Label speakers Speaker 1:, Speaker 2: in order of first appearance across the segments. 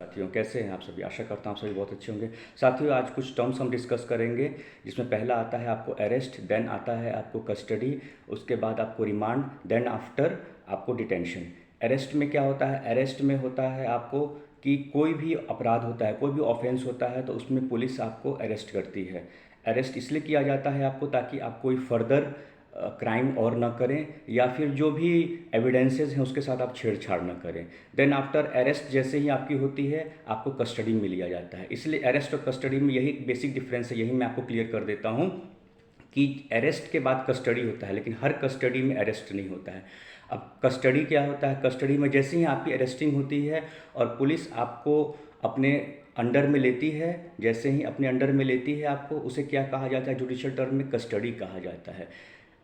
Speaker 1: साथियों, कैसे हैं आप सभी? आशा करता हूँ आप सभी बहुत अच्छे होंगे। साथियों, आज कुछ टर्म्स हम डिस्कस करेंगे, जिसमें पहला आता है आपको अरेस्ट, देन आता है आपको कस्टडी, उसके बाद आपको रिमांड, देन आफ्टर आपको डिटेंशन। अरेस्ट में क्या होता है? अरेस्ट में होता है आपको कि कोई भी अपराध होता है, कोई भी ऑफेंस होता है तो उसमें पुलिस आपको अरेस्ट करती है। अरेस्ट इसलिए किया जाता है आपको, ताकि आप कोई फर्दर क्राइम और ना करें, या फिर जो भी एविडेंसेस हैं उसके साथ आप छेड़छाड़ ना करें। देन आफ्टर अरेस्ट जैसे ही आपकी होती है, आपको कस्टडी में लिया जाता है। इसलिए अरेस्ट और कस्टडी में यही बेसिक डिफरेंस है, यही मैं आपको क्लियर कर देता हूँ कि अरेस्ट के बाद कस्टडी होता है, लेकिन हर कस्टडी में अरेस्ट नहीं होता है। अब कस्टडी क्या होता है? कस्टडी में जैसे ही आपकी अरेस्टिंग होती है और पुलिस आपको अपने अंडर में लेती है, जैसे ही अपने अंडर में लेती है आपको, उसे क्या कहा जाता है? जुडिशियल टर्म में कस्टडी कहा जाता है।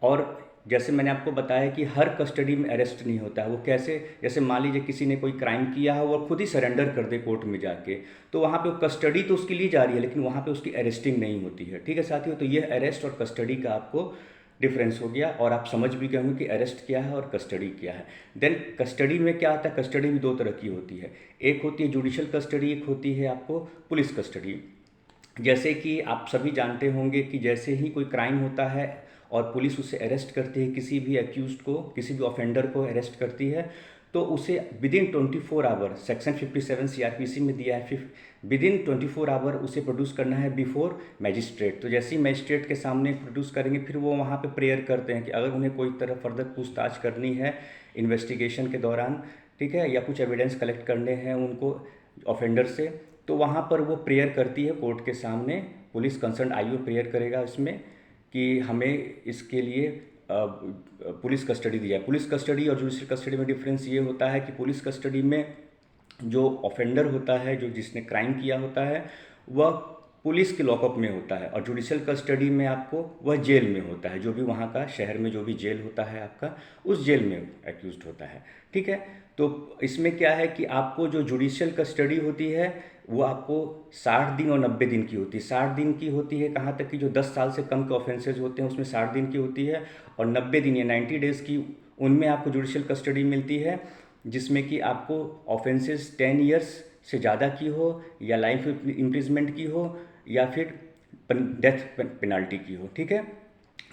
Speaker 1: और जैसे मैंने आपको बताया कि हर कस्टडी में अरेस्ट नहीं होता है। वो कैसे? जैसे मान लीजिए किसी ने कोई क्राइम किया है, वो खुद ही सरेंडर कर दे कोर्ट में जाके, तो वहाँ पे कस्टडी तो उसकी ली जा रही है, लेकिन वहाँ पे उसकी अरेस्टिंग नहीं होती है। ठीक है साथियों, तो ये अरेस्ट और कस्टडी का आपको डिफरेंस हो गया, और आप समझ भी गए होंगे कि अरेस्ट क्या है और कस्टडी क्या है। देन कस्टडी में क्या आता है? कस्टडी भी दो तरह की होती है। एक होती है जुडिशियल कस्टडी, एक होती है आपको पुलिस कस्टडी। जैसे कि आप सभी जानते होंगे कि जैसे ही कोई क्राइम होता है और पुलिस उसे अरेस्ट करती है, किसी भी अक्यूज्ड को, किसी भी ऑफेंडर को अरेस्ट करती है, तो उसे विदिन 24 आवर, सेक्शन 57 सीआरपीसी में दिया है, विदिन 24 आवर उसे प्रोड्यूस करना है बिफोर मैजिस्ट्रेट। तो जैसे ही मैजिस्ट्रेट के सामने प्रोड्यूस करेंगे, फिर वो वहाँ पे प्रेयर करते हैं कि अगर उन्हें कोई तरह फर्दर पूछताछ करनी है इन्वेस्टिगेशन के दौरान, ठीक है, या कुछ एविडेंस कलेक्ट करने हैं उनको ऑफेंडर से, तो वहाँ पर वो प्रेयर करती है कोर्ट के सामने। पुलिस कंसर्न आईओ प्रेयर करेगा इसमें कि हमें इसके लिए पुलिस कस्टडी दी जाए। पुलिस कस्टडी और जुडिशियल कस्टडी में डिफरेंस ये होता है कि पुलिस कस्टडी में जो ऑफेंडर होता है, जो जिसने क्राइम किया होता है, वह पुलिस के लॉकअप में होता है, और जुडिशियल कस्टडी में आपको वह जेल में होता है, जो भी वहाँ का शहर में जो भी जेल होता है आपका, उस जेल में एक्यूज्ड होता है। ठीक है, तो इसमें क्या है कि आपको जो जुडिशियल कस्टडी होती है वो आपको 60 दिन और 90 दिन की होती है। 60 दिन की होती है कहाँ तक कि जो 10 साल से कम के ऑफेंसेज होते हैं उसमें 60 दिन की होती है, और 90 दिन या 90 डेज़ की उनमें आपको जुडिशियल कस्टडी मिलती है, जिसमें कि आपको ऑफेंसेस 10 ईयर्स से ज़्यादा की हो, या लाइफ इम्प्रिजमेंट की हो, या फिर डेथ पेनल्टी की हो। ठीक है,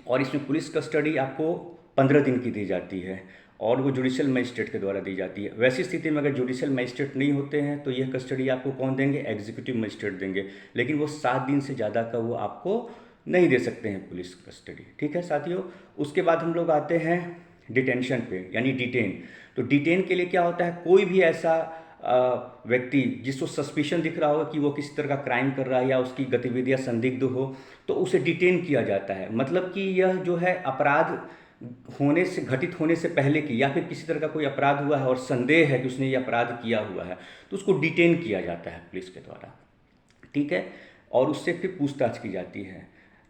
Speaker 1: और इसमें पुलिस कस्टडी आपको 15 दिन की दी जाती है, और वो जुडिशियल मजिस्ट्रेट के द्वारा दी जाती है। वैसी स्थिति में अगर जुडिशियल मजिस्ट्रेट नहीं होते हैं तो यह कस्टडी आपको कौन देंगे? एग्जीक्यूटिव मजिस्ट्रेट देंगे, लेकिन वो 7 दिन से ज़्यादा का वो आपको नहीं दे सकते हैं पुलिस कस्टडी। ठीक है साथियों, उसके बाद हम लोग आते हैं डिटेंशन पे, यानी डिटेन। तो डिटेन के लिए क्या होता है? कोई भी ऐसा व्यक्ति जिसको सस्पिशन दिख रहा होगा कि वो किसी तरह का क्राइम कर रहा है, या उसकी गतिविधियां संदिग्ध हो, तो उसे डिटेन किया जाता है। मतलब कि यह जो है अपराध होने से, घटित होने से पहले की, या फिर किसी तरह का कोई अपराध हुआ है और संदेह है कि उसने ये अपराध किया हुआ है, तो उसको डिटेन किया जाता है पुलिस के द्वारा। ठीक है, और उससे फिर पूछताछ की जाती है।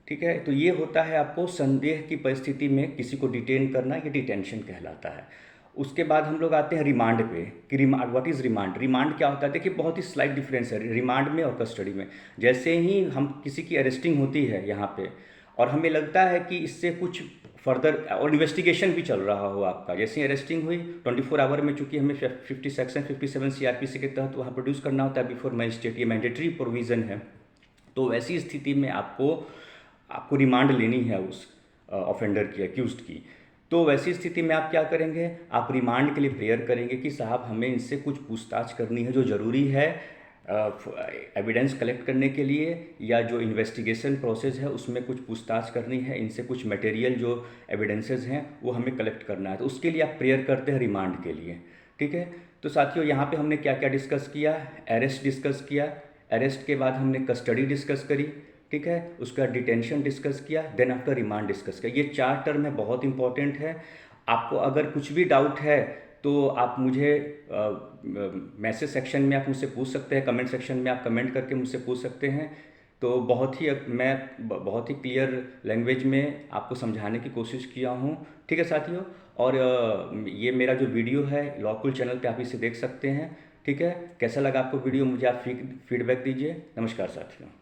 Speaker 1: ठीक है, तो ये होता है आपको संदेह की परिस्थिति में किसी को डिटेन करना, ये डिटेंशन कहलाता है। उसके बाद हम लोग आते हैं रिमांड पे कि remand, what is remand? Remand क्या होता है? देखिए, बहुत ही स्लाइट डिफरेंस है रिमांड में और कस्टडी में। जैसे ही हम किसी की अरेस्टिंग होती है यहाँ पे, और हमें लगता है कि इससे कुछ फर्दर, और इन्वेस्टिगेशन भी चल रहा हो आपका, जैसे ही अरेस्टिंग हुई 24 आवर में, चूंकि हमें 50 सेक्शन 57 सीआरपीसी के तहत वहाँ प्रोड्यूस करना होता है बिफोर मजिस्ट्रेट, ये मैंडेटरी प्रोविज़न है। तो वैसी स्थिति में आपको आपको रिमांड लेनी है उस ऑफेंडर की, अक्यूज्ड की। तो वैसी स्थिति में आप क्या करेंगे? आप रिमांड के लिए प्रेयर करेंगे कि साहब हमें इनसे कुछ पूछताछ करनी है जो ज़रूरी है एविडेंस कलेक्ट करने के लिए, या जो इन्वेस्टिगेशन प्रोसेस है उसमें कुछ पूछताछ करनी है, इनसे कुछ मटेरियल जो एविडेंसेस हैं वो हमें कलेक्ट करना है। तो उसके लिए आप प्रेयर करते हैं रिमांड के लिए। ठीक है, तो साथियों यहाँ पे हमने क्या क्या डिस्कस किया? अरेस्ट डिस्कस किया, अरेस्ट के बाद हमने कस्टडी डिस्कस करी, ठीक है, उसका डिटेंशन डिस्कस किया, देन आफ्टर रिमांड डिस्कस किया। ये 4 टर्म है, बहुत इंपॉर्टेंट है। आपको अगर कुछ भी डाउट है तो आप मुझे मैसेज सेक्शन में आप मुझसे पूछ सकते हैं, कमेंट सेक्शन में आप कमेंट करके मुझसे पूछ सकते हैं। तो बहुत ही क्लियर लैंग्वेज में आपको समझाने की कोशिश किया हूँ। ठीक है साथियों, और ये मेरा जो वीडियो है लॉकुल चैनल पे आप इसे देख सकते हैं। ठीक है, कैसा लगा आपको वीडियो? मुझे आप फीडबैक दीजिए। नमस्कार साथियों।